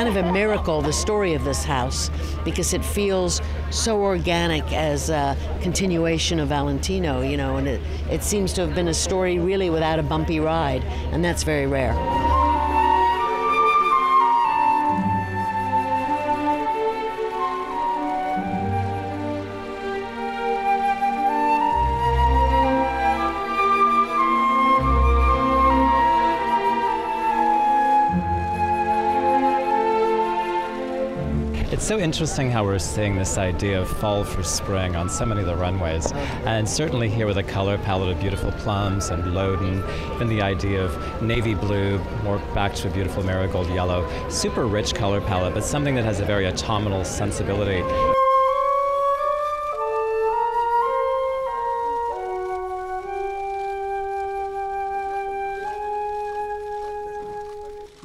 kind of a miracle, the story of this house, because it feels so organic as a continuation of Valentino, you know, and it seems to have been a story really without a bumpy ride, and that's very rare. It's so interesting how we're seeing this idea of fall for spring on so many of the runways, and certainly here with a color palette of beautiful plums and loden, even the idea of navy blue, more back to a beautiful marigold yellow. Super rich color palette, but something that has a very autumnal sensibility.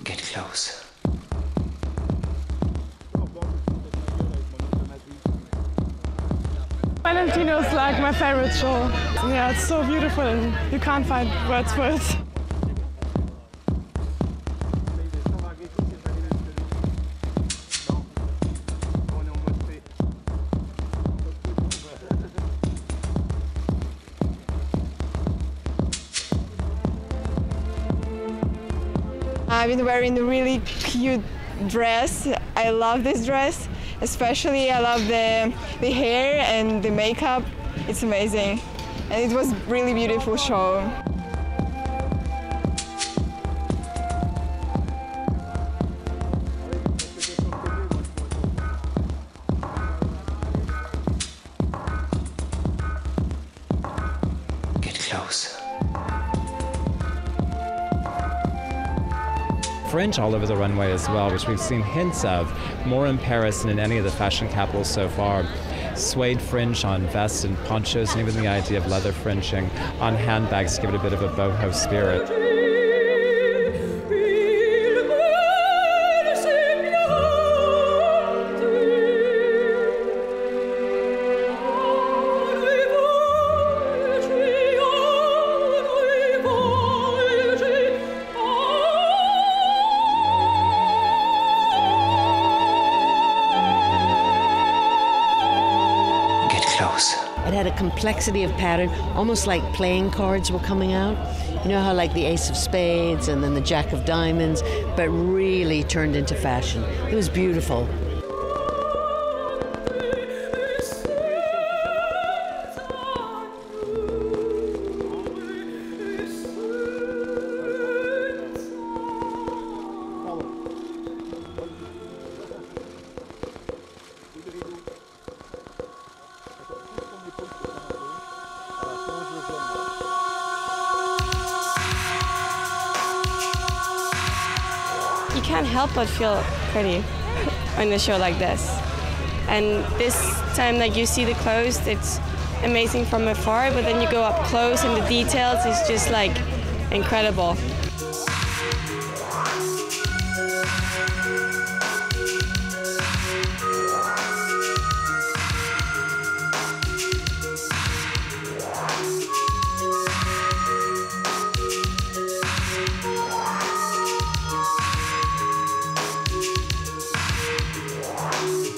Get close. Valentino's like my favorite show. Yeah, it's so beautiful and you can't find words for it. I've been wearing a really cute dress. I love this dress. Especially, I love the hair and the makeup. It's amazing. And it was a really beautiful show. Get close. Fringe all over the runway as well, which we've seen hints of more in Paris than in any of the fashion capitals so far. Suede fringe on vests and ponchos, and even the idea of leather fringing on handbags to give it a bit of a boho spirit. It had a complexity of pattern, almost like playing cards were coming out. You know how like the Ace of Spades and then the Jack of Diamonds, but really turned into fashion. It was beautiful. You can't help but feel pretty on a show like this. And this time that you see the clothes, it's amazing from afar, but then you go up close and the details is just like incredible.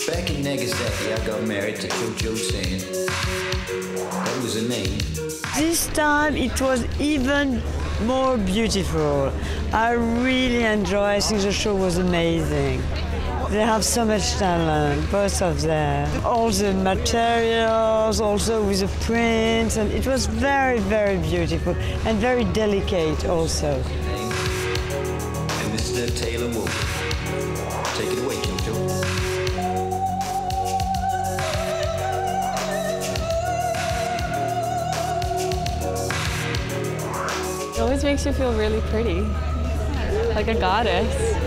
Back in Nagasaki, I got married to Josephine. That was her name. This time it was even more beautiful. I really enjoyed. I think the show was amazing. They have so much talent, both of them. All the materials, also with the prints, and it was very, very beautiful and very delicate also. And this is the Taylor Wolf. Take it away, Jojo. It always makes you feel really pretty, like a goddess.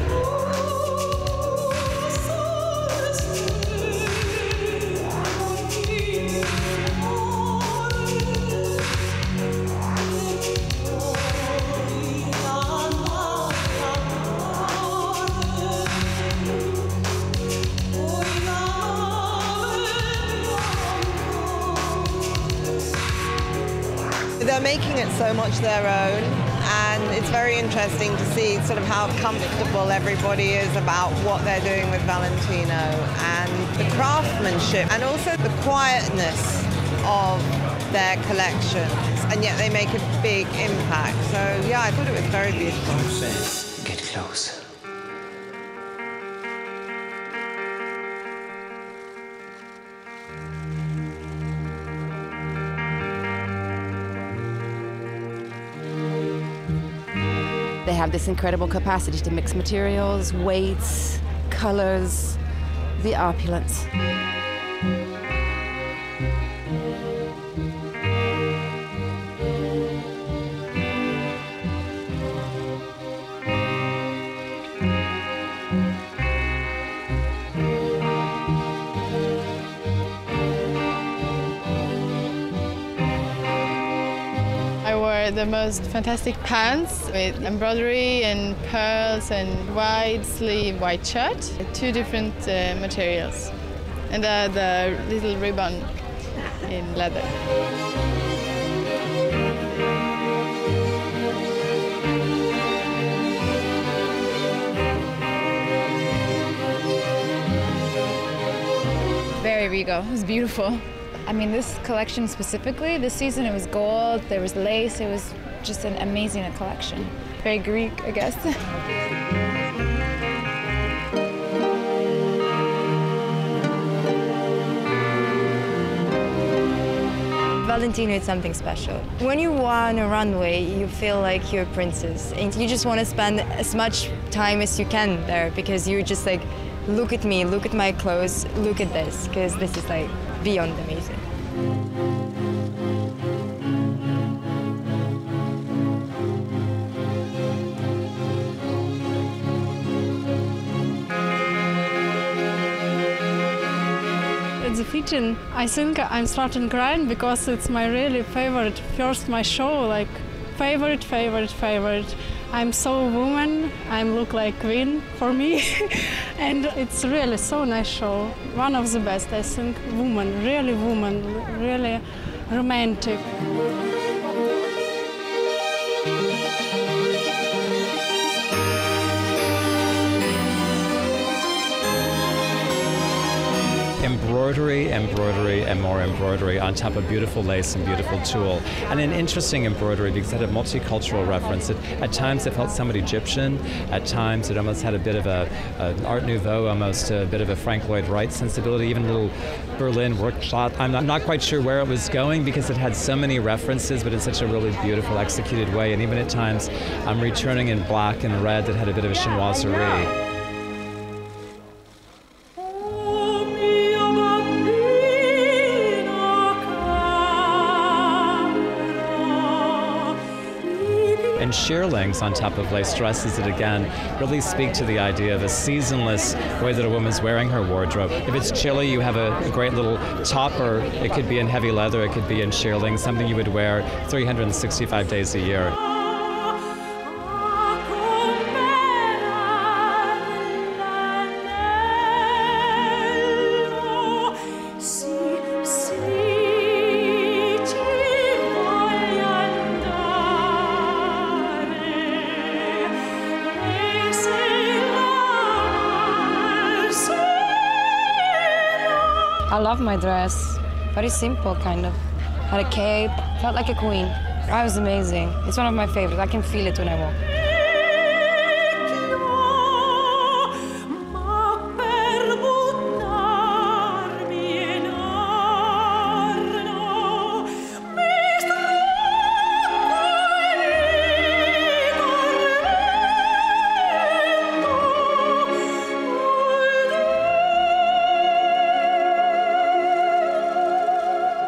They're making it so much their own, and it's very interesting to see sort of how comfortable everybody is about what they're doing with Valentino and the craftsmanship and also the quietness of their collections, and yet they make a big impact. So yeah, I thought it was very beautiful. Get close. They have this incredible capacity to mix materials, weights, colors, the opulence. The most fantastic pants with embroidery and pearls and wide sleeve white shirt, 2 different materials, and the little ribbon in leather. Very Regal. It was beautiful. I mean, this collection specifically, this season it was gold, there was lace, it was just an amazing collection. Very Greek, I guess. Valentino is something special. When you are on a runway, you feel like you're a princess, and you just want to spend as much time as you can there, because you're just like, look at me, look at my clothes, look at this, because this is like beyond amazing. It's a fitting. I think I'm starting crying because it's my really favorite, first my show, like favorite. I'm so woman, I look like queen for me. And it's really so nice show. One of the best, I think, woman, really romantic. Embroidery, and more embroidery on top of beautiful lace and beautiful tulle. And an interesting embroidery because it had a multicultural reference. At times it felt somewhat Egyptian. At times it almost had a bit of an Art Nouveau, almost a bit of a Frank Lloyd Wright sensibility, even a little Berlin workshop. I'm not quite sure where it was going because it had so many references, but in such a really beautiful, executed way. And even at times I'm returning in black and red that had a bit of a chinoiserie. And shearlings on top of lace dresses that again really speak to the idea of a seasonless way that a woman's wearing her wardrobe. If it's chilly, you have a great little topper. It could be in heavy leather, it could be in shearling, something you would wear 365 days a year. I love my dress. Very simple, kind of. Had a cape, felt like a queen. I was amazing. It's one of my favorites. I can feel it when I walk.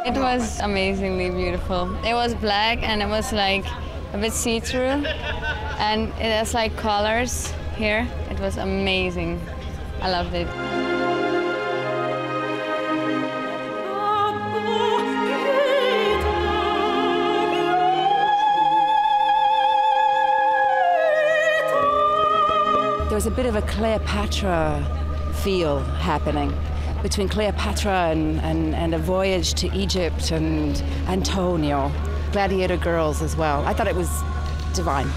It was amazingly beautiful. It was black and it was like a bit see-through, and it has like colors here. It was amazing. I loved it. There was a bit of a Cleopatra feel happening between Cleopatra and a voyage to Egypt and Antonio, Gladiator Girls as well. I thought it was divine.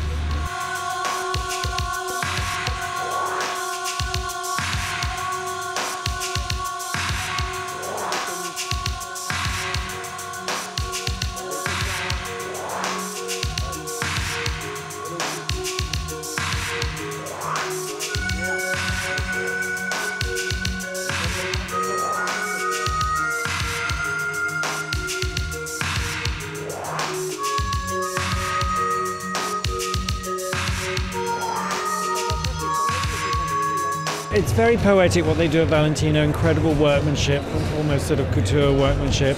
It's very poetic what they do at Valentino, incredible workmanship, almost sort of couture workmanship.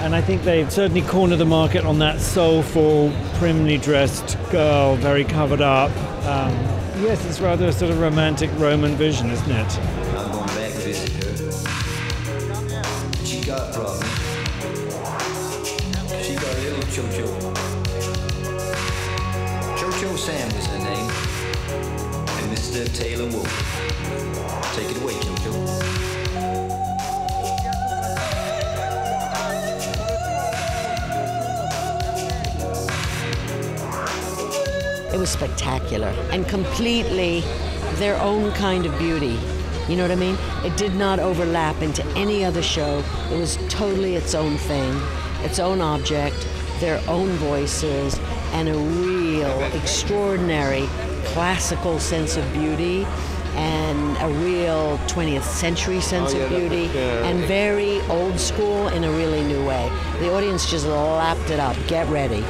And I think they've certainly cornered the market on that soulful, primly dressed girl, very covered up. Yes, it's rather a sort of romantic Roman vision, isn't it? I'm going back to visit her. She got a problem. She got a little Cho-Cho. Cho-Cho Sam is her name. And Mr. Taylor Wolf. Take it away, Cho-Cho. It was spectacular and completely their own kind of beauty. You know what I mean? It did not overlap into any other show. It was totally its own thing, its own object, their own voices, and a real extraordinary classical sense of beauty and a real 20th century sense of beauty and very old school in a really new way. The audience just lapped it up. Get ready.